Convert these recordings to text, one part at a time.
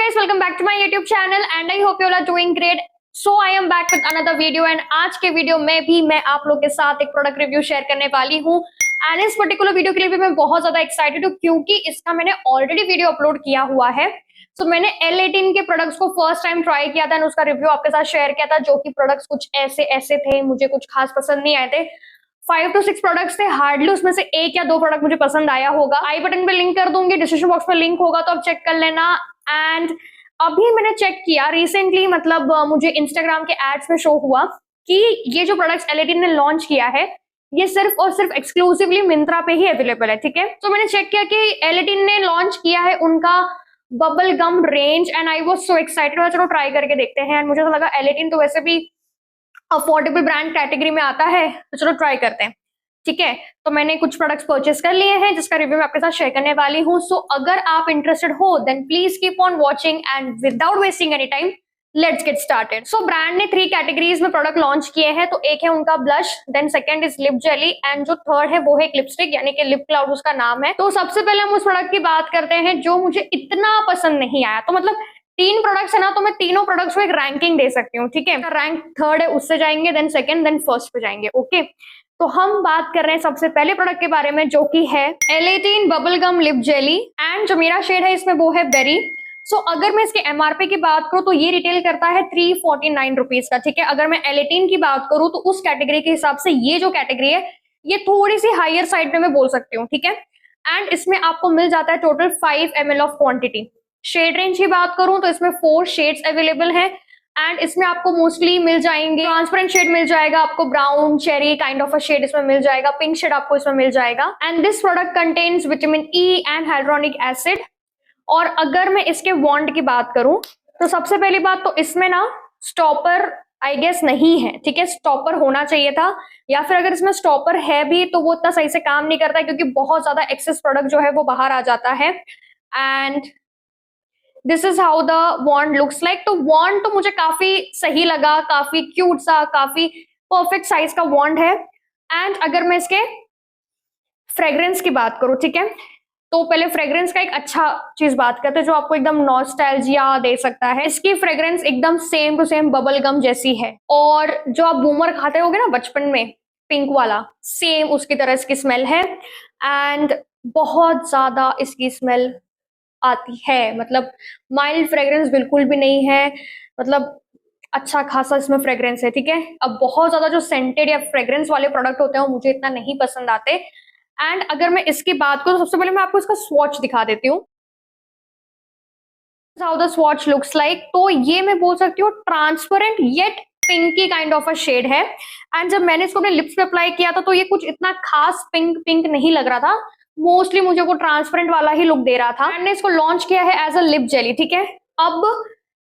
guys, welcome back to my YouTube channel and I hope you all are doing great. So I am back with another video and आज के video में भी मैं आप लोग के साथ एक प्रोडक्ट रिव्यू शेयर करने वाली हूँ एंड इस पर्टिकुलर वीडियो के लिए भी मैं बहुत ज्यादा एक्साइटेड हूँ क्योंकि इसका मैंने ऑलरेडी वीडियो अपलोड किया हुआ है। तो मैंने L18 के प्रोडक्ट्स को फर्स्ट टाइम ट्राई किया था एंड उसका रिव्यू आपके साथ शेयर किया था, जो कि प्रोडक्ट्स कुछ ऐसे ऐसे थे, मुझे कुछ खास पसंद नहीं आए थे। 5 to 6 प्रोडक्ट्स थे, हार्डली उसमें से एक या दो प्रोडक्ट मुझे पसंद आया होगा। आई बटन पे लिंक कर दूंगी, डिस्क्रिप्शन बॉक्स में लिंक होगा तो आप चेक कर लेना। एंड अभी मैंने चेक किया रिसेंटली, मतलब मुझे इंस्टाग्राम के एड्स में शो हुआ कि ये जो प्रोडक्ट्स L18 ने लॉन्च किया है ये सिर्फ और सिर्फ एक्सक्लूसिवली मिंत्रा पे ही अवेलेबल है। ठीक है, तो मैंने चेक किया कि L18 ने लॉन्च किया है उनका bubble gum range and I was so excited. चलो ट्राई करके देखते हैं। एंड मुझे तो लगा L18 तो वैसे भी अफोर्डेबल ब्रांड कैटेगरी में आता है, तो चलो ट्राई करते हैं। ठीक है, तो मैंने कुछ प्रोडक्ट्स परचेस कर लिए हैं जिसका रिव्यू मैं आपके साथ शेयर करने वाली हूँ। सो अगर आप इंटरेस्टेड हो then please keep on watching and without wasting any time let's get started. So brand ने 3 कैटेगरीज में प्रोडक्ट लॉन्च किए हैं। तो एक है उनका blush, then second is lip jelly and जो थर्ड है वो है लिपस्टिक यानी कि लिप क्लाउड उसका नाम है। तो सबसे पहले हम उस प्रोडक्ट की बात करते हैं जो मुझे इतना पसंद नहीं आया। तो मतलब 3 प्रोडक्ट्स है ना, तो मैं तीनों प्रोडक्ट्स को एक रैंकिंग दे सकती हूँ। ठीक है, रैंक थर्ड है उससे जाएंगे, देन सेकंड, देन फर्स्ट पे जाएंगे। ओके, तो हम बात कर रहे हैं सबसे पहले प्रोडक्ट के बारे में जो कि है L18 bubble gum lip jelly and जो मेरा शेड है इसमें वो है बेरी। सो अगर मैं इसके MRP की बात करूं तो ये रिटेल करता है 349 रुपीज का। ठीक है, अगर मैं L18 की बात करूं तो उस कैटेगरी के हिसाब से ये जो कैटेगरी है ये थोड़ी सी हायर साइड में मैं बोल सकती हूँ। ठीक है, एंड इसमें आपको मिल जाता है total 5 ml of quantity. Shade range की बात करूं तो इसमें 4 शेड्स अवेलेबल हैं एंड इसमें आपको मोस्टली मिल जाएंगे ट्रांसपेरेंट शेड मिल जाएगा, आपको brown cherry kind of a shade इसमें मिल जाएगा, पिंक शेड आपको इसमें मिल जाएगा। And this product contains vitamin E and hyaluronic acid. और अगर मैं इसके वॉन्ड की बात करूं तो सबसे पहली बात तो इसमें ना स्टॉपर आई गेस नहीं है। ठीक है, स्टॉपर होना चाहिए था, या फिर अगर इसमें स्टॉपर है भी तो वो इतना सही से काम नहीं करता है क्योंकि बहुत ज्यादा एक्सेस प्रोडक्ट जो है वो बाहर आ जाता है। And this is how the wand looks like. तो वॉन्ड तो मुझे काफी सही लगा, काफी क्यूट सा, काफी परफेक्ट साइज का वॉन्ड है। एंड अगर मैं इसके फ्रेग्रेंस की बात करूं, ठीक है, तो पहले फ्रेग्रेंस का एक अच्छा चीज बात करते हैं जो आपको एकदम नॉस्टैल्जिया दे सकता है। इसकी फ्रेग्रेंस एकदम same to same bubble gum जैसी है और जो आप बूमर खाते होगे ना बचपन में पिंक वाला, सेम उसकी तरह इसकी स्मेल है। एंड बहुत ज्यादा इसकी स्मेल आती है, मतलब माइल्ड फ्रेग्रेंस बिल्कुल भी नहीं है, मतलब अच्छा खासा इसमें फ्रेग्रेंस है। ठीक है, अब बहुत ज्यादा जो सेंटेड या फ्रेग्रेंस वाले प्रोडक्ट होते हैं वो मुझे इतना नहीं पसंद आते। एंड अगर मैं इसकी बात करूं तो सबसे पहले मैं आपको इसका स्वॉच दिखा देती हूँ, how the swatch looks like. तो ये मैं बोल सकती हूँ transparent yet pinky kind of a shade है। एंड जब मैंने इसको अपने लिप्स पे अप्लाई किया था तो ये कुछ इतना खास पिंक पिंक नहीं लग रहा था, मोस्टली मुझे वो ट्रांसपेरेंट वाला ही लुक दे रहा था। मैंने इसको लॉन्च किया है एज अ लिप जेली। ठीक है, अब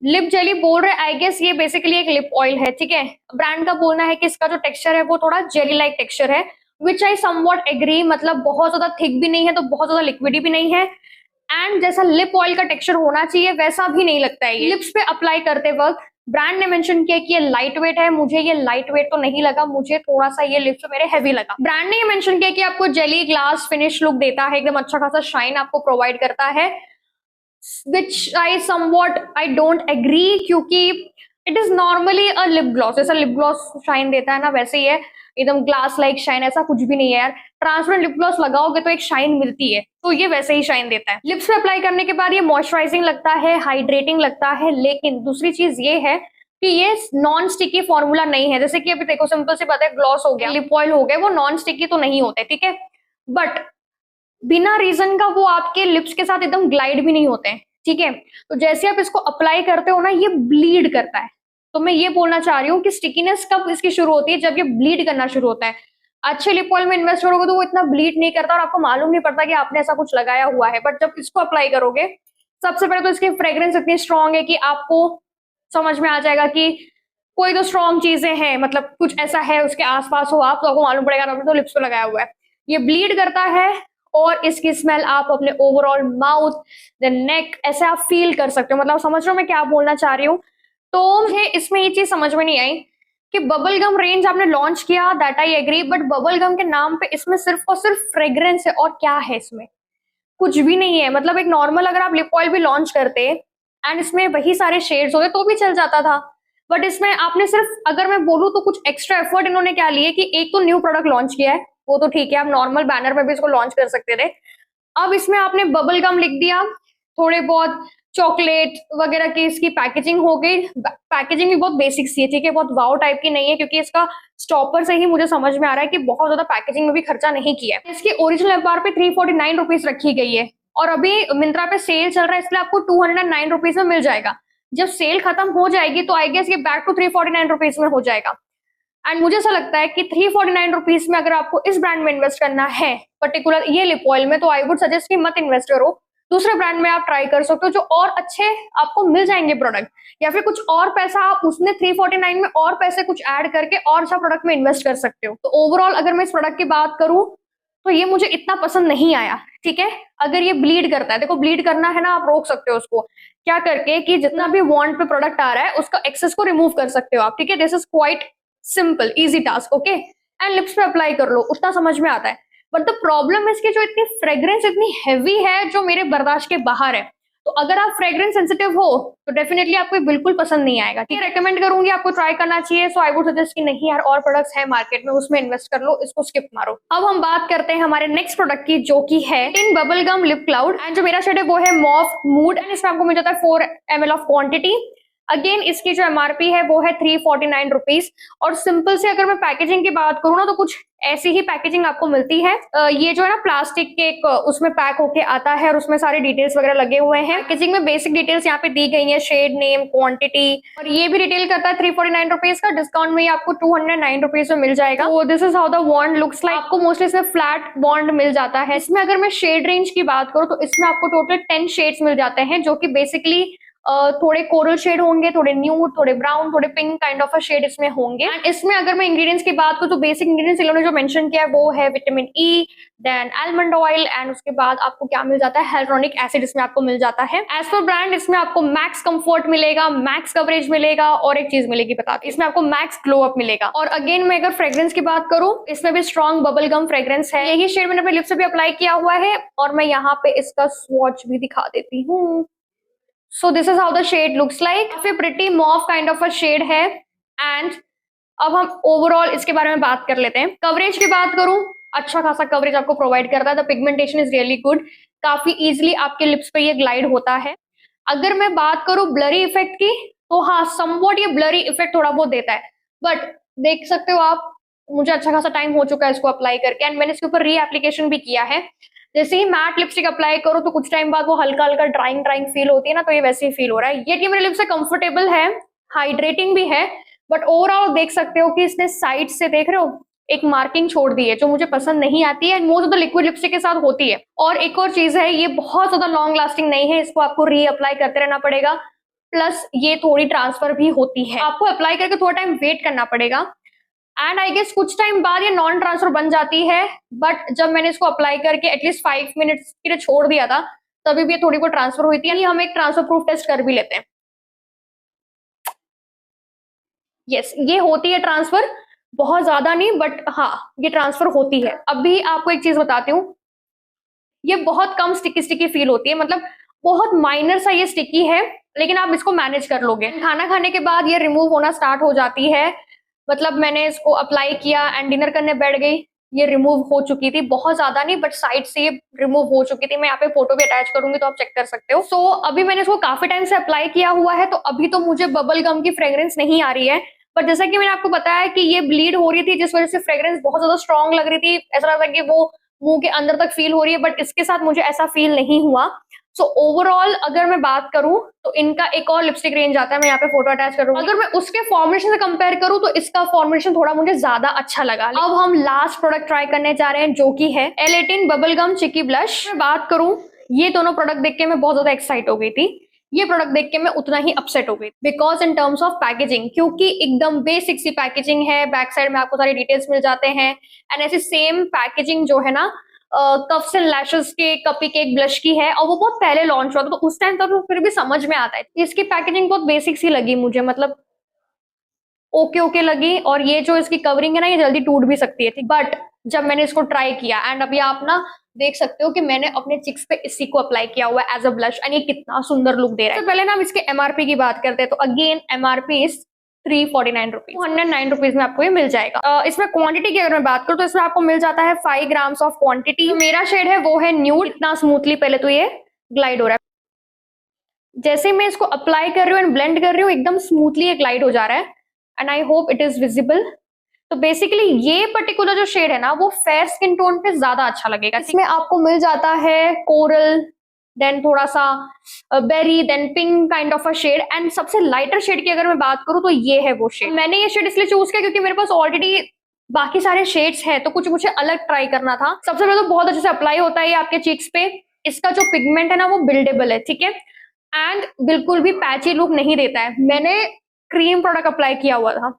लिप जेली बोल रहे आई गेस ये बेसिकली एक लिप ऑयल है। ठीक है, ब्रांड का बोलना है कि इसका जो टेक्सचर है वो थोड़ा जेली लाइक टेक्सचर है, विच आई समवॉट एग्री। मतलब बहुत ज्यादा थिक भी नहीं है तो बहुत ज्यादा लिक्विडी भी नहीं है। एंड जैसा लिप ऑयल का टेक्सचर होना चाहिए वैसा भी नहीं लगता है। लिप्स पे अप्लाई करते वक्त ब्रांड ने मेंशन किया कि ये लाइट वेट है, मुझे ये लाइट वेट तो नहीं लगा, मुझे थोड़ा सा ये लिप्स पे मेरे हैवी लगा। ब्रांड ने ये मेंशन किया कि आपको जेली ग्लास फिनिश लुक देता है, एकदम अच्छा खासा शाइन आपको प्रोवाइड करता है, विच आई समवॉट आई डोंट एग्री क्योंकि it is normally a lip gloss. जैसा लिप ग्लॉस शाइन देता है ना वैसे ही है, एकदम ग्लास लाइक शाइन, ऐसा कुछ भी नहीं है यार। ट्रांसपेरेंट लिप ग्लॉस लगाओगे तो एक शाइन मिलती है, तो ये वैसे ही शाइन देता है। लिप्स पे अप्लाई करने के बाद ये मॉइस्चराइजिंग लगता है, हाइड्रेटिंग लगता है, लेकिन दूसरी चीज ये है कि ये नॉन स्टिकी फॉर्मूला नहीं है। जैसे कि अभी देखो सिंपल सी बात है, ग्लॉस हो गया, लिप ऑयल हो गया, वो नॉन स्टिकी तो नहीं होते। ठीक है, बट बिना रीजन का वो आपके लिप्स के साथ एकदम ग्लाइड भी नहीं होते हैं। ठीक है, तो जैसे आप इसको अप्लाई करते हो ना ये ब्लीड करता है। तो मैं ये बोलना चाह रही हूँ कि स्टिकीनेस कब इसकी शुरू होती है, जब ये ब्लीड करना शुरू होता है। अच्छे लिप ऑयल में इन्वेस्ट करोगे तो वो इतना ब्लीड नहीं करता और आपको मालूम नहीं पड़ता कि आपने ऐसा कुछ लगाया हुआ है। बट जब इसको अप्लाई करोगे, सबसे पहले तो इसकी फ्रेग्रेंस इतनी स्ट्रांग है कि आपको समझ में आ जाएगा कि कोई तो स्ट्रॉन्ग चीजें हैं, मतलब कुछ ऐसा है उसके आसपास हो आप, तो आपको मालूम पड़ेगा आपने तो लिप्स पे लगाया हुआ है। ये ब्लीड करता है और इसकी स्मेल आप अपने ओवरऑल माउथ देन नेक ऐसे आप फील कर सकते हो। मतलब समझ रहे हो मैं क्या बोलना चाह रही हूँ। तो मुझे इसमें ये चीज समझ में नहीं आई कि बबल गम रेंज आपने लॉन्च किया, that I agree, but bubble gum के नाम पे इसमें सिर्फ और सिर्फ फ्रेग्रेंस है और क्या है इसमें, कुछ भी नहीं है। मतलब एक नॉर्मल अगर आप लिप ऑयल भी लॉन्च करते एंड इसमें वही सारे शेड्स होते तो भी चल जाता था। बट इसमें आपने सिर्फ, अगर मैं बोलूँ तो कुछ एक्स्ट्रा एफर्ट इन्होंने क्या लिए कि एक तो न्यू प्रोडक्ट लॉन्च किया है, वो तो ठीक है, आप नॉर्मल बैनर में भी इसको लॉन्च कर सकते थे। अब इसमें आपने बबल गम लिख दिया, थोड़े बहुत चॉकलेट वगैरह की इसकी पैकेजिंग हो गई। पैकेजिंग भी बहुत बेसिक सी है, ठीक है, बहुत वाओ टाइप की नहीं है, क्योंकि इसका स्टॉपर से ही मुझे समझ में आ रहा है कि बहुत ज्यादा पैकेजिंग में भी खर्चा नहीं किया है। इसकी ओरिजिनल एफआरपी पे 349 रुपीज रखी गई है, और अभी मिंत्रा पे सेल चल रहा है, इसलिए आपको 209 रुपीज में मिल जाएगा। जब सेल खत्म हो जाएगी तो आई गेस ये बैक टू 349 रुपीज में हो जाएगा। एंड मुझे ऐसा लगता है कि 349 रुपीज में अगर आपको इस ब्रांड में इन्वेस्ट करना है, पर्टिकुलर ये लिप ऑयल में, तो आई वुड सजेस्ट कि मत इन्वेस्ट करो, दूसरे ब्रांड में आप ट्राई कर सकते हो जो और अच्छे आपको मिल जाएंगे प्रोडक्ट, या फिर कुछ और पैसा आप उसमें 349 में और पैसे कुछ ऐड करके और अच्छा प्रोडक्ट में इन्वेस्ट कर सकते हो। तो ओवरऑल अगर मैं इस प्रोडक्ट की बात करूं तो ये मुझे इतना पसंद नहीं आया, ठीक है। अगर ये ब्लीड करता है, देखो ब्लीड करना है ना, आप रोक सकते हो उसको क्या करके कि जितना भी वांट पे प्रोडक्ट आ रहा है उसका एक्सेस को रिमूव कर सकते हो आप, ठीक है। This is quite simple easy task, okay. And lips पे अप्लाई कर लो, उतना समझ में आता है। बट द प्रॉब्लम इसकी जो इतनी फ्रेग्रेंस इतनी हैवी है जो मेरे बर्दाश्त के बाहर है। तो अगर आप फ्रेग्रेंस सेंसिटिव हो तो डेफिनेटली आपको बिल्कुल पसंद नहीं आएगा। ठीक है, रेकमेंड करूंगी आपको ट्राई करना चाहिए। सो आई वुड सजेस्ट कि नहीं यार, और प्रोडक्ट्स है मार्केट में, उसमें इन्वेस्ट कर लो, इसको स्किप मारो। अब हम बात करते हैं हमारे नेक्स्ट प्रोडक्ट की, जो की है in bubble gum lip cloud. And जो मेरा शेड है वो है मॉव मूड, एंड इसमें आपको मिल जाता है 4 ml ऑफ क्वांटिटी। अगेन इसकी जो एमआरपी है वो है 349 रुपीज। और सिंपल से अगर मैं पैकेजिंग की बात करूँ ना तो कुछ ऐसी ही पैकेजिंग आपको मिलती है। ये जो है ना प्लास्टिक के एक उसमें पैक होके आता है और उसमें सारे डिटेल्स वगैरह लगे हुए हैं। पैकेजिंग में बेसिक डिटेल्स यहाँ पे दी गई है, शेड नेम, क्वांटिटी, और ये भी रिटेल करता है 349 रुपीज का। डिस्काउंट में आपको 209 रुपीज में मिल जाएगा। तो this is how the wand looks like. आपको मोस्टली इसमें फ्लैट बॉन्ड मिल जाता है। इसमें अगर मैं शेड रेंज की बात करूँ तो इसमें आपको टोटल 10 शेड्स मिल जाते हैं, जो कि बेसिकली थोड़े कोरल शेड होंगे, थोड़े न्यूड, थोड़े ब्राउन, थोड़े pink kind of a shade इसमें होंगे। एंड इसमें अगर मैं इंग्रेडिएंट्स की बात करूं तो बेसिक इंग्रेडिएंट्स इन्होंने जो मेंशन किया है वो है vitamin E, then almond oil, and उसके बाद आपको क्या मिल जाता है, हाइलुरोनिक एसिड इसमें आपको मिल जाता है। एज पर ब्रांड इसमें आपको मैक्स कंफर्ट मिलेगा, मैक्स कवरेज मिलेगा, और एक चीज मिलेगी बता, इसमें आपको मैक्स ग्लो अप मिलेगा। और अगेन मैं अगर फ्रेग्रेंस की बात करूं, इसमें भी स्ट्रॉन्ग बबल गम फ्रेग्रेंस है। यही शेड मैंने अपने लिप्स पे भी अप्लाई किया हुआ है, और मैं यहाँ पे इसका स्वॉच भी दिखा देती हूँ। So this is how the shade looks like. काफी pretty mauve kind of a shade है। And अब हम ओवरऑल इसके बारे में बात कर लेते हैं। कवरेज की बात करूं, अच्छा खासा कवरेज आपको प्रोवाइड करता है। The pigmentation is really good, काफी इजीली आपके लिप्स पे ये ग्लाइड होता है। अगर मैं बात करूं ब्लरी इफेक्ट की, तो हाँ समवॉट ये ब्लरी इफेक्ट थोड़ा बहुत देता है, बट देख सकते हो आप, मुझे अच्छा खासा टाइम हो चुका है इसको अप्लाई करके, एंड मैंने इसके ऊपर री एप्लीकेशन भी किया है। जैसे ही मैट लिपस्टिक अप्लाई करो तो कुछ टाइम बाद वो हल्का हल्का ड्राइंग ड्राइंग फील होती है ना, तो ये वैसे ही फील हो रहा है। ये कि मेरे लिप्स से कंफर्टेबल है, हाइड्रेटिंग भी है, बट ओवरऑल देख सकते हो कि इसने साइड से, देख रहे हो, एक मार्किंग छोड़ दी है जो मुझे पसंद नहीं आती है। Most of the liquid lipstick के साथ होती है। और एक और चीज है, ये बहुत ज्यादा लॉन्ग लास्टिंग नहीं है, इसको आपको री अप्लाई करते रहना पड़ेगा। प्लस ये थोड़ी ट्रांसफर भी होती है, आपको अप्लाई करके थोड़ा टाइम वेट करना पड़ेगा। एंड आई गेस कुछ टाइम बाद ये नॉन ट्रांसफर बन जाती है, बट जब मैंने इसको अप्लाई करके एटलीस्ट 5 मिनट्स के लिए छोड़ दिया था, तभी भी ये थोड़ी बहुत ट्रांसफर हुई थी। हम एक ट्रांसफर प्रूफ टेस्ट कर भी लेते हैं। यस, ये होती है ट्रांसफर, बहुत ज्यादा नहीं, बट हाँ ये ट्रांसफर होती है। अभी आपको एक चीज बताती हूँ, ये बहुत कम स्टिकी स्टिकी फील होती है, मतलब बहुत माइनर सा ये स्टिकी है, लेकिन आप इसको मैनेज कर लोगे। खाना खाने के बाद ये रिमूव होना स्टार्ट हो जाती है। मतलब मैंने इसको अप्लाई किया एंड डिनर करने बैठ गई, ये रिमूव हो चुकी थी, बहुत ज्यादा नहीं बट साइड से ये रिमूव हो चुकी थी। मैं यहाँ पे फोटो भी अटैच करूंगी तो आप चेक कर सकते हो। सो अभी मैंने इसको काफी टाइम से अप्लाई किया हुआ है, तो अभी तो मुझे बबल गम की फ्रेग्रेंस नहीं आ रही है, बट जैसा कि मैंने आपको बताया कि ये ब्लीड हो रही थी, जिस वजह से फ्रेग्रेंस बहुत ज्यादा स्ट्रॉन्ग लग रही थी, ऐसा लग रहा था कि वो मुंह के अंदर तक फील हो रही है, बट इसके साथ मुझे ऐसा फील नहीं हुआ। सो ओवरऑल अगर मैं बात करूं तो इनका एक और लिपस्टिक रेंज आता है, मैं यहाँ पे फोटो अटैच करूंगी। अगर मैं उसके फॉर्मुलेशन से कंपेयर करूं तो इसका फॉर्मुलेशन थोड़ा मुझे ज्यादा अच्छा लगा। अब हम लास्ट प्रोडक्ट ट्राई करने जा रहे हैं, जो कि है L18 बबल गम चिकी ब्लश। मैं बात करूं, ये दोनों प्रोडक्ट देख के मैं बहुत ज्यादा एक्साइट हो गई थी, ये प्रोडक्ट देख के मैं उतना ही अपसेट हो गई, because in terms of packaging, क्योंकि एकदम बेसिक सी पैकेजिंग है, बैक साइड में आपको सारे डिटेल्स मिल जाते हैं। एंड ऐसी सेम पैकेजिंग जो है ना कफ्स एंड लैशेस के कपी केक ब्लश की है, और वो बहुत पहले लॉन्च हुआ था, तो उस टाइम तक तो फिर भी समझ में आता है। इसकी पैकेजिंग बहुत बेसिक सी लगी मुझे, मतलब ओके ओके लगी। और ये जो इसकी कवरिंग है ना, ये जल्दी टूट भी सकती है, बट जब मैंने इसको ट्राई किया, एंड अभी आप ना देख सकते हो कि मैंने अपने चिक्स पे इसी को अप्लाई किया हुआ है एज अ ब्लश एंड ये कितना सुंदर लुक दे रहा है। तो पहले ना हम इसके एमआरपी की बात करते हैं। तो again MRP is 349 rupees, 109 rupees में आपको ये मिल जाएगा। इसमें क्वांटिटी की अगर मैं बात करूँ तो इसमें आपको मिल जाता है 5 ग्राम्स ऑफ क्वांटिटी। मेरा शेड है वो है न्यूड। इतना स्मूथली पहले तो ये ग्लाइड हो रहा है, जैसे मैं इसको अप्लाई कर रही हूँ एंड ब्लेंड कर रही हूँ एकदम स्मूथली ये ग्लाइड हो जा रहा है and I hope it is visible. तो बेसिकली ये पर्टिकुलर जो शेड है ना वो फेयर स्किन टोन पे ज्यादा अच्छा लगेगा। इसमें आपको मिल जाता है कोरल, देन थोड़ा सा berry, then pink kind of a shade and सबसे लाइटर शेड की अगर मैं बात करूं तो ये है वो शेड। मैंने ये शेड इसलिए चूज किया क्योंकि मेरे पास ऑलरेडी बाकी सारे शेड्स हैं तो कुछ मुझे अलग ट्राई करना था। सबसे पहले तो बहुत अच्छे से अप्लाई होता है ये आपके चीक्स पे। इसका जो पिगमेंट है ना वो बिल्डेबल है, ठीक है, एंड बिल्कुल भी पैची लुक नहीं देता है। मैंने क्रीम प्रोडक्ट अप्लाई किया हुआ था,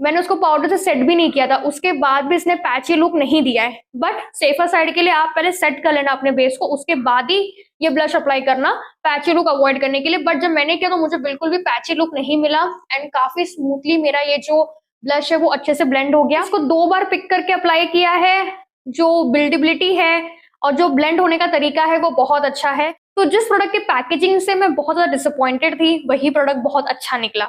मैंने उसको पाउडर से सेट भी नहीं किया था, उसके बाद भी इसने पैची लुक नहीं दिया है। बट सेफर साइड के लिए आप पहले सेट कर लेना अपने बेस को, उसके बाद ही ये ब्लश अप्लाई करना पैची लुक अवॉइड करने के लिए। बट जब मैंने किया तो मुझे बिल्कुल भी पैची लुक नहीं मिला एंड काफी स्मूथली मेरा ये जो ब्लश है वो अच्छे से ब्लेंड हो गया। इसको 2 बार पिक करके अप्लाई किया है, जो बिल्डेबिलिटी है और जो ब्लेंड होने का तरीका है वो बहुत अच्छा है। तो जिस प्रोडक्ट की पैकेजिंग से मैं बहुत ज्यादा डिसअपॉइंटेड थी वही प्रोडक्ट बहुत अच्छा निकला।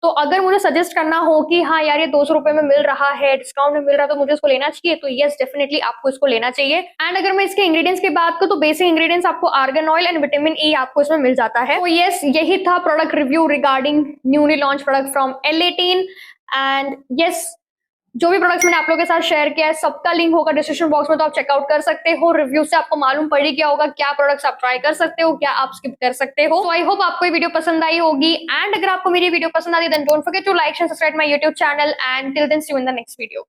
तो अगर मुझे सजेस्ट करना हो कि हाँ यार ये 200 रुपए में मिल रहा है, डिस्काउंट में मिल रहा है, तो मुझे इसको लेना चाहिए, तो यस डेफिनेटली आपको इसको लेना चाहिए। एंड अगर मैं इसके इंग्रेडिएंट्स की बात करूँ तो बेसिक इंग्रेडिएंट्स आपको argan oil and vitamin E आपको इसमें मिल जाता है। तो यस यही था product review regarding newly launch product from L18 and yes जो भी प्रोडक्ट्स मैंने आप लोगों के साथ शेयर किया है सबका लिंक होगा डिस्क्रिप्शन बॉक्स में, तो आप चेकआउट कर सकते हो। रिव्यू से आपको मालूम पड़ ही गया होगा क्या प्रोडक्ट्स आप ट्राई कर सकते हो, क्या आप स्किप कर सकते हो। तो आई होप आपको ये वीडियो पसंद आई होगी एंड अगर आपको मेरी वीडियो पसंद आई then don't forget to like and subscribe my YouTube channel and till then see you in the next video.